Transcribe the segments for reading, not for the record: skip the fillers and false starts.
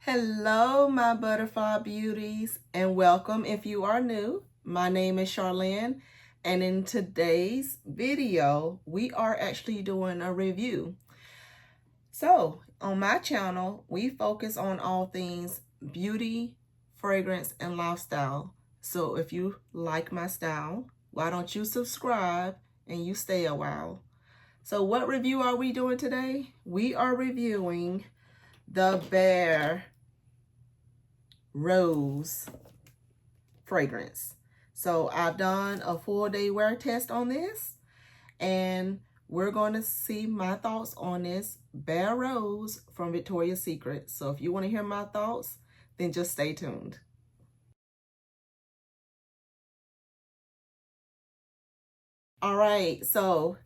Hello, my butterfly beauties, and welcome if you are new. My name is Charlene, and in today's video, we are actually doing a review. So, on my channel, we focus on all things beauty, fragrance, and lifestyle. So, if you like my style, why don't you subscribe and you stay a while? So, what review are we doing today? We are reviewing the Pear Rose fragrance. So I've done a full day wear test on this, and we're going to see my thoughts on this Pear Rose from Victoria's Secret. So if you want to hear my thoughts, then just stay tuned. All right, so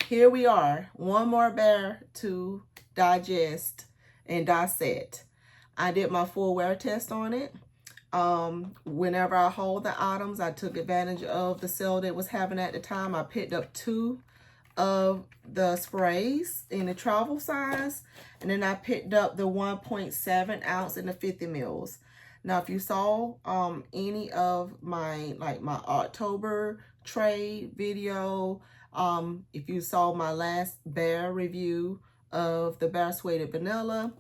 here we are. One more Pear to digest and dissect. I did my full wear test on it. Whenever I hold the items, I took advantage of the sale that was having at the time. I picked up 2 of the sprays in the travel size, and then I picked up the 1.7 ounce in the 50 mils. Now, if you saw any of my October trade video, if you saw my last Pear review of the Pear Suede Vanilla,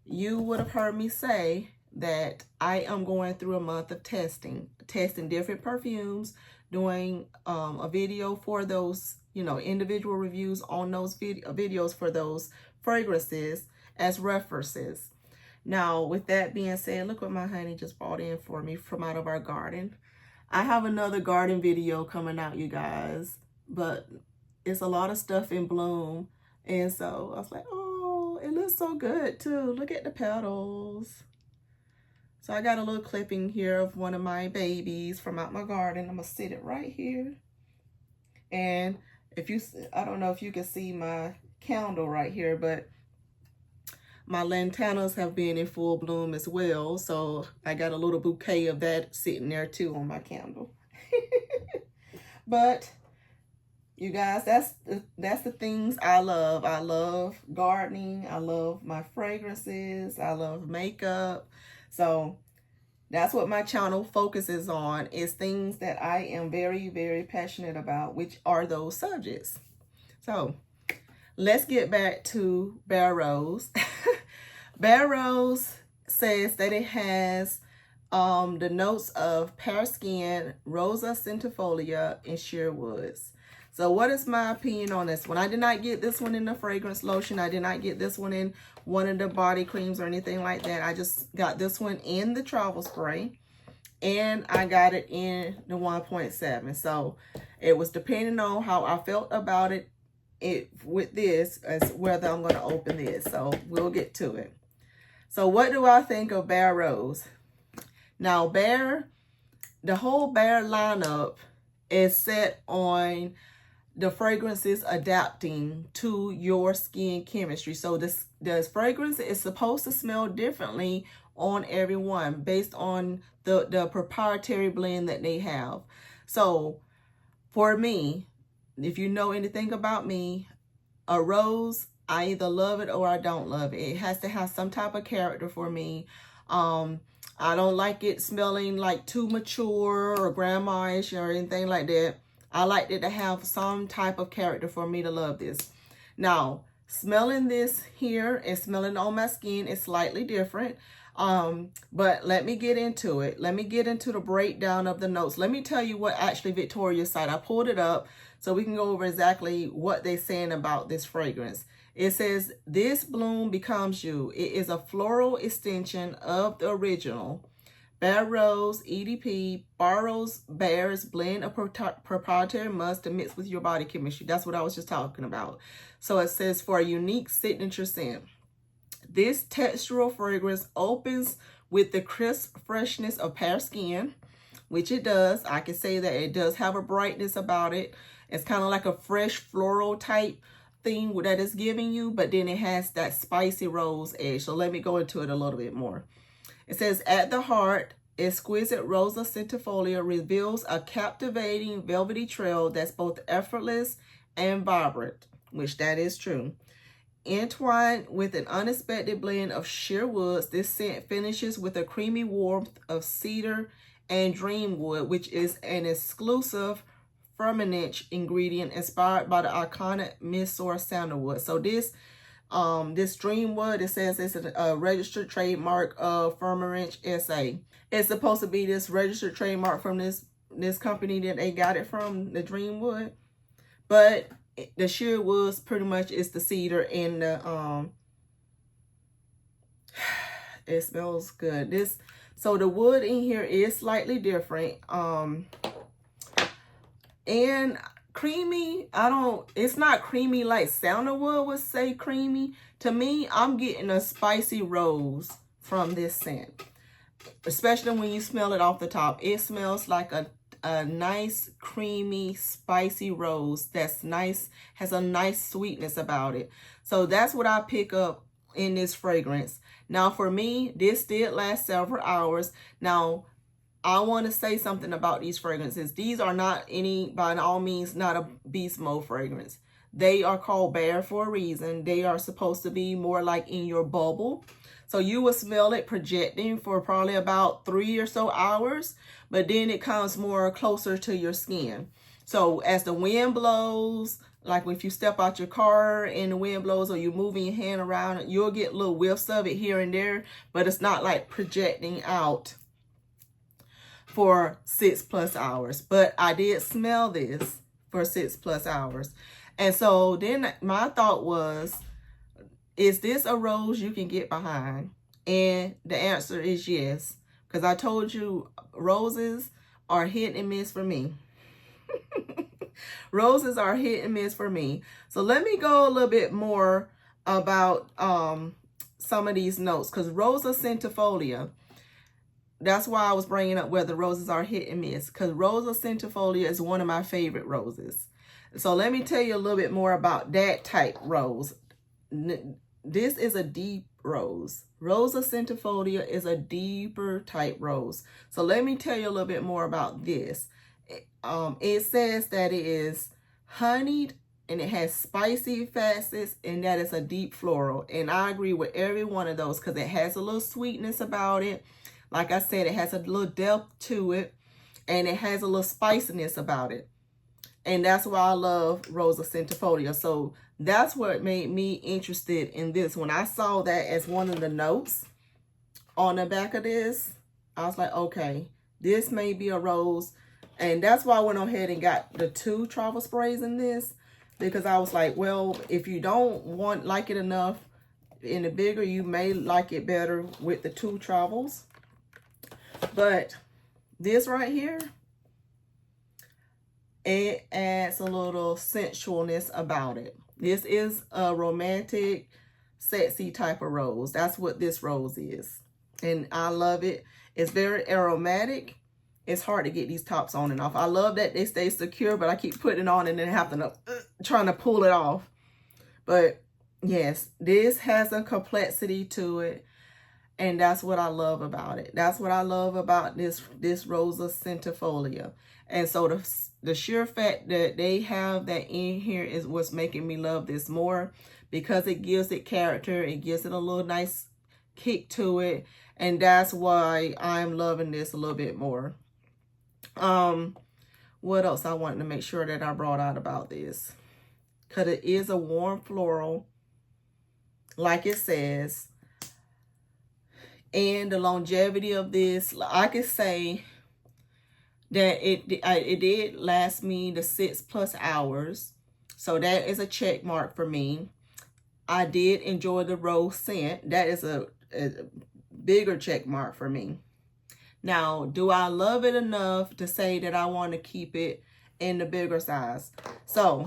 you would have heard me say that I am going through a month of testing different perfumes, doing a video for those, individual reviews on those videos for those fragrances as references. Now, with that being said, look what my honey just brought in for me from out of our garden. I have another garden video coming out, you guys, but it's a lot of stuff in bloom. And so I was like, oh, it looks so good too. Look at the petals. So I got a little clipping here of one of my babies from out my garden. I'm gonna sit it right here. And I don't know if you can see my candle right here, but my lantanas have been in full bloom as well. So I got a little bouquet of that sitting there too on my candle. But you guys, that's the things I love. I love gardening. I love my fragrances. I love makeup. So that's what my channel focuses on, is things that I am very, very passionate about, which are those subjects. So let's get back to Pear Rose. Pear Rose says that it has the notes of pear skin, rosa centifolia, and sheer woods. So what is my opinion on this one? I did not get this one in the fragrance lotion. I did not get this one in one of the body creams or anything like that. I just got this one in the travel spray, and I got it in the 1.7. So it was depending on how I felt about it with this as whether I'm going to open this. So we'll get to it. So what do I think of Pear Rose? Now, the whole Pear lineup is set on the fragrances adapting to your skin chemistry. So this fragrance is supposed to smell differently on everyone based on the proprietary blend that they have. So for me, if you know anything about me, a rose, I either love it or I don't love it. It has to have some type of character for me. I don't like it smelling like too mature or grandma-ish or anything like that. I like it to have some type of character for me to love this. Now, smelling this here and smelling on my skin is slightly different. But let me get into it. Let me get into the breakdown of the notes. Let me tell you what actually Victoria's said. I pulled it up so we can go over exactly what they're saying about this fragrance. It says, this bloom becomes you. It is a floral extension of the original. Pear Rose EDP borrows Pear's blend of proprietary musks to mix with your body chemistry. That's what I was just talking about. So it says, for a unique signature scent. This textural fragrance opens with the crisp freshness of pear skin, which it does. I can say that it does have a brightness about it. It's kind of like a fresh floral type thing that it's giving you, but then it has that spicy rose edge. So let me go into it a little bit more. It says, at the heart, exquisite rosa centifolia reveals a captivating velvety trail that's both effortless and vibrant, which that is true. Entwined with an unexpected blend of sheer woods, this scent finishes with a creamy warmth of cedar and dreamwood, which is an exclusive fermentage ingredient inspired by the iconic mist-source sandalwood. So this dreamwood, it says it's a registered trademark of Fermentage SA. It's supposed to be this registered trademark from this company that they got it from, the dreamwood. But the sheer woods pretty much is the cedar and the it smells good. So the wood in here is slightly different. And creamy, it's not creamy like sandalwood would say creamy. To me, I'm getting a spicy rose from this scent. Especially when you smell it off the top. It smells like a nice, creamy, spicy rose that's nice, has a nice sweetness about it. So that's what I pick up in this fragrance. Now for me, this did last several hours. Now, I want to say something about these fragrances. These are not by all means, not a beast mode fragrance. They are called Pear for a reason. They are supposed to be more like in your bubble. So you will smell it projecting for probably about 3 or so hours, but then it comes more closer to your skin. So as the wind blows, like if you step out your car and the wind blows or you're moving your hand around, you'll get little whiffs of it here and there, but it's not like projecting out for 6+ hours. But I did smell this for 6+ hours. And so then my thought was, is this a rose you can get behind? And the answer is yes. Because I told you, roses are hit and miss for me. Roses are hit and miss for me. So let me go a little bit more about some of these notes. Because Rosa centifolia, that's why I was bringing up whether roses are hit and miss. Because Rosa centifolia is one of my favorite roses. So let me tell you a little bit more about that type rose. This is a deep rose. Rosa centifolia is a deeper type rose. So let me tell you a little bit more about this. It says that it is honeyed and it has spicy facets and that is a deep floral. And I agree with every one of those because it has a little sweetness about it. Like I said, it has a little depth to it and it has a little spiciness about it. And that's why I love Rosa centifolia. So that's what made me interested in this. When I saw that as one of the notes on the back of this, I was like, okay, this may be a rose. And that's why I went ahead and got the 2 travel sprays in this. Because I was like, well, if you don't like it enough in the bigger, you may like it better with the 2 travels. But this right here, it adds a little sensualness about it. This is a romantic, sexy type of rose. That's what this rose is. And I love it. It's very aromatic. It's hard to get these tops on and off. I love that they stay secure, but I keep putting it on and then having to, trying to pull it off. But yes, this has a complexity to it. And that's what I love about it. That's what I love about this Rosa centifolia. And so the sheer fact that they have that in here is what's making me love this more, because it gives it character. It gives it a little nice kick to it. And that's why I'm loving this a little bit more. What else I wanted to make sure that I brought out about this? Because it is a warm floral, like it says. And the longevity of this, I could say that it did last me the 6+ hours. So that is a check mark for me. I did enjoy the rose scent. That is a bigger check mark for me. Now, do I love it enough to say that I want to keep it in the bigger size? So,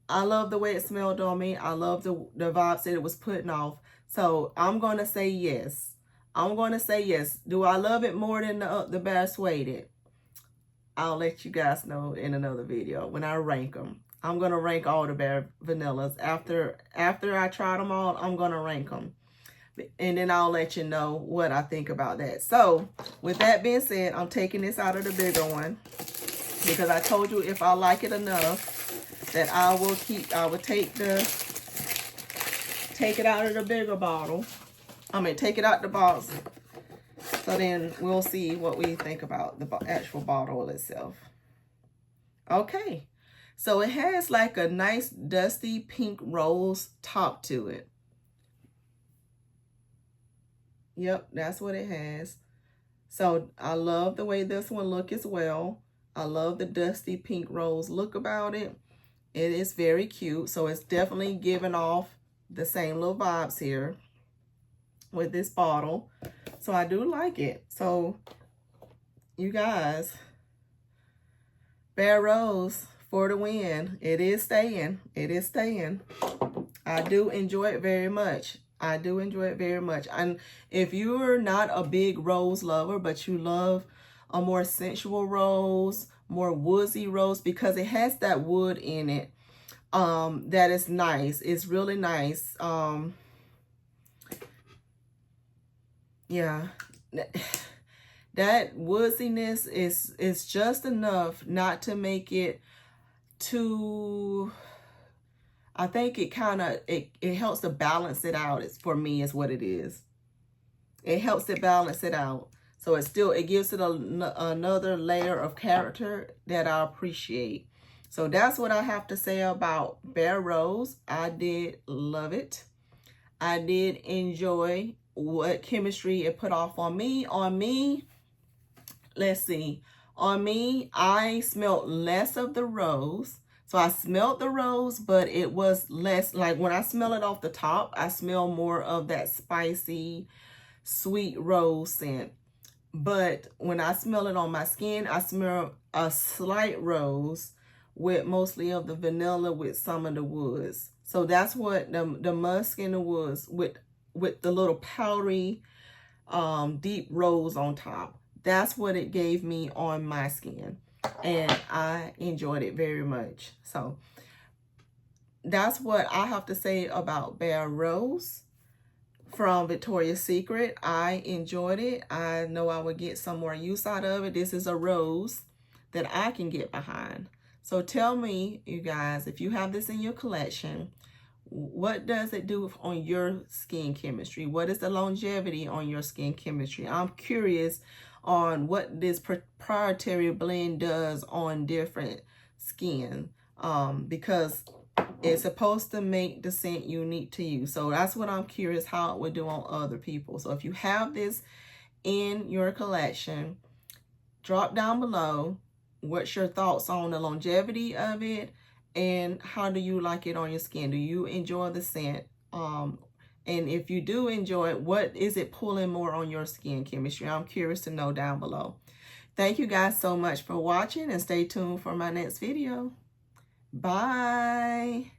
I love the way it smelled on me. I love the vibes that it was putting off. So, I'm going to say yes. I'm going to say yes. Do I love it more than the Pear Suede? I'll let you guys know in another video when I rank them. I'm going to rank all the Pear vanillas. After I try them all, I'm going to rank them. And then I'll let you know what I think about that. So, with that being said, I'm taking this out of the bigger one. Because I told you if I like it enough, that I will keep. I will take it out of the bigger bottle. Take it out the box. So then we'll see what we think about the actual bottle itself. Okay. So it has like a nice dusty pink rose top to it. Yep, that's what it has. So I love the way this one looks as well. I love the dusty pink rose look about it. It is very cute. So it's definitely giving off the same little vibes here with this bottle. So I do like it. So you guys, Pear Rose for the win. It is staying. It is staying. I do enjoy it very much. I do enjoy it very much. And if you're not a big rose lover, but you love a more sensual rose, more woodsy rose, because it has that wood in it, that is nice. It's really nice. Yeah. That woodiness is just enough not to make it too... I think it kind of, it helps to balance it out. It's, for me, is what it is. It helps to balance it out. So it gives it another layer of character that I appreciate. So that's what I have to say about Pear Rose. I did love it. I did enjoy what chemistry it put off on me. Let's see. On me, I smelled less of the rose. So I smelled the rose, but it was less, like when I smell it off the top, I smell more of that spicy, sweet rose scent. But when I smell it on my skin, I smell a slight rose with mostly of the vanilla with some of the woods. So that's what the musk and the woods with the little powdery, deep rose on top. That's what it gave me on my skin. And I enjoyed it very much. So that's what I have to say about Pear Rose from Victoria's Secret. I enjoyed it. I know I would get some more use out of it. This is a rose that I can get behind. So tell me, you guys, if you have this in your collection, what does it do on your skin chemistry? What is the longevity on your skin chemistry? I'm curious on what this proprietary blend does on different skin, because it's supposed to make the scent unique to you. So that's what I'm curious how it would do on other people. So if you have this in your collection, drop down below what's your thoughts on the longevity of it, and how do you like it on your skin? Do you enjoy the scent? And if you do enjoy it, what is it pulling more on your skin chemistry? I'm curious to know down below. Thank you guys so much for watching, and stay tuned for my next video. Bye.